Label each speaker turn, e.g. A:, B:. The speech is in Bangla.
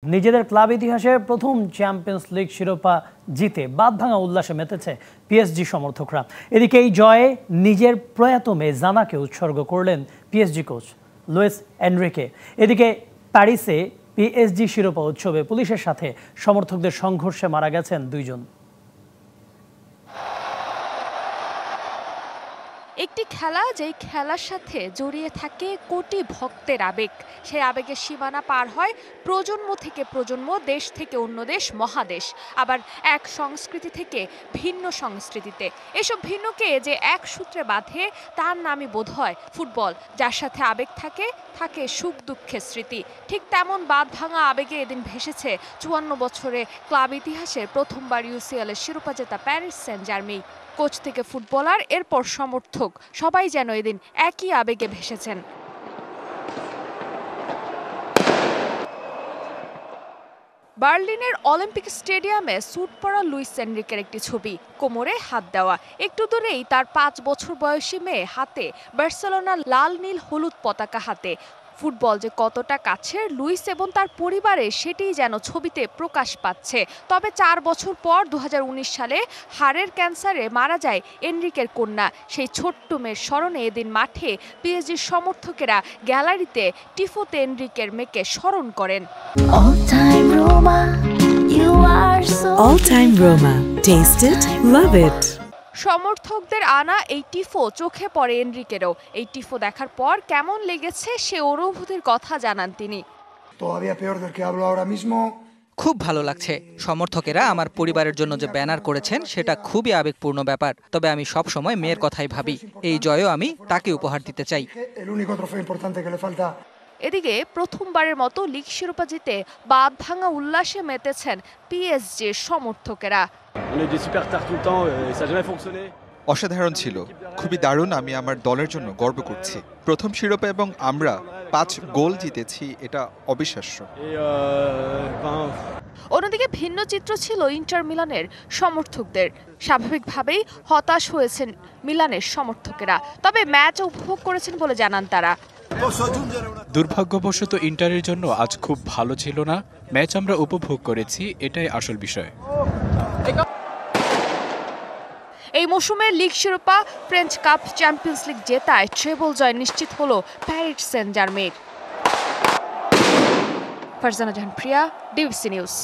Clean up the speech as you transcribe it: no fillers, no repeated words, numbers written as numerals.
A: নিজেদের ক্লাব ইতিহাসে প্রথম চ্যাম্পিয়ন্স লিগ শিরোপা জিতে বাঁধভাঙা উল্লাসে মেতেছে পিএসজি সমর্থকরা। এদিকে এই জয়ে নিজের প্রয়াত মেয়ে জানাকে উৎসর্গ করলেন পিএসজি কোচ লুইস এনরিকে। এদিকে প্যারিসে পিএসজি শিরোপা উৎসবে পুলিশের সাথে সমর্থকদের সংঘর্ষে মারা গেছেন দুইজন।
B: একটি খেলা যেই খেলার সাথে জড়িয়ে থাকে কোটি ভক্তের আবেগ, সেই আবেগের সীমানা পার হয় প্রজন্ম থেকে প্রজন্ম, দেশ থেকে অন্য দেশ, মহাদেশ, আবার এক সংস্কৃতি থেকে ভিন্ন সংস্কৃতিতে। এসব ভিন্নকে যে এক সূত্রে বাঁধে তার নামই বোধ হয় ফুটবল, যার সাথে আবেগ থাকে, থাকে সুখ দুঃখের স্মৃতি। ঠিক তেমন বাঁধভাঙা আবেগে এদিন ভেসেছে 54 বছরে ক্লাব ইতিহাসের প্রথমবার ইউসিএল এর শিরোপা জেতা প্যারিস সেন্ট জার্মেই। কোচ থেকে ফুটবলার, এরপর সমর্থক, সবাই যেন এদিন একই আবেগে ভেসেছেন। বার্লিনের অলিম্পিক স্টেডিয়ামে স্যুট পরা লুইস এনরিকের একটি ছবি, কোমরে হাত দেওয়া। একটু দূরেই তার 5 বছর বয়সী মেয়ে হাতে বার্সেলোনার লাল নীল হলুদ পতাকা হাতে। ফুটবল যে কতটা কাছের লুইস এবং তার পরিবারে, সেটিই যেন ছবিতে প্রকাশ পাচ্ছে। তবে 4 বছর পর 2019 সালে হাড়ের ক্যান্সারে মারা যায় এনরিকের কন্যা। সেই ছোট্ট মেয়ের স্মরণে এদিন মাঠে পিএসজির সমর্থকেরা গ্যালারিতে টিফোতে এনরিকের মেয়েকে স্মরণ করেন।
C: All time Roma. Taste it, love it.
B: সমর্থকদের আনা এই টিফো চোখে পড়ে এনরিকেরও। এই টিফো দেখার পর কেমন লেগেছে সে অনুভূতির কথা জানান তিনি।
D: খুব ভালো লাগছে। সমর্থকেরা আমার পরিবারের জন্য যে ব্যানার করেছেন সেটা খুবই আবেগপূর্ণ ব্যাপার। তবে আমি সব সময় মেয়ের কথাই ভাবি। এই জয়ও আমি তাকে উপহার দিতে চাই।
B: এদিকে প্রথমবারের মতো লিগ শিরোপা জিতে বাঁধভাঙা উল্লাসে মেতেছেন পিএসজির সমর্থকেরা।
E: অসাধারণ ছিল, খুবই দারুণ। আমি আমার দলের জন্য গর্ব করছি। প্রথম শিরোপা এবং আমরা 5 গোল জিতেছি, এটা অবিশ্বাস্য।
B: অন্যদিকে ভিন্ন চিত্র ছিল ইন্টার মিলানের সমর্থকদের। স্বাভাবিকভাবেই হতাশ হয়েছেন মিলানের সমর্থকেরা, তবে ম্যাচ উপভোগ করেছেন বলে জানান তারা।
F: দুর্ভাগ্যবশত ইন্টারের জন্য আজ খুব ভালো ছিল না। ম্যাচ আমরা উপভোগ করেছি, এটাই আসল বিষয়।
B: এই মৌসুমে লিগ শিরোপা, ফ্রেঞ্চ কাপ, চ্যাম্পিয়ন্স লিগ জেতায় ট্রেবল জয় নিশ্চিত হলো প্যারিস সেন্ট জার্মেইর। Farzana Jahan Priya, DBC news.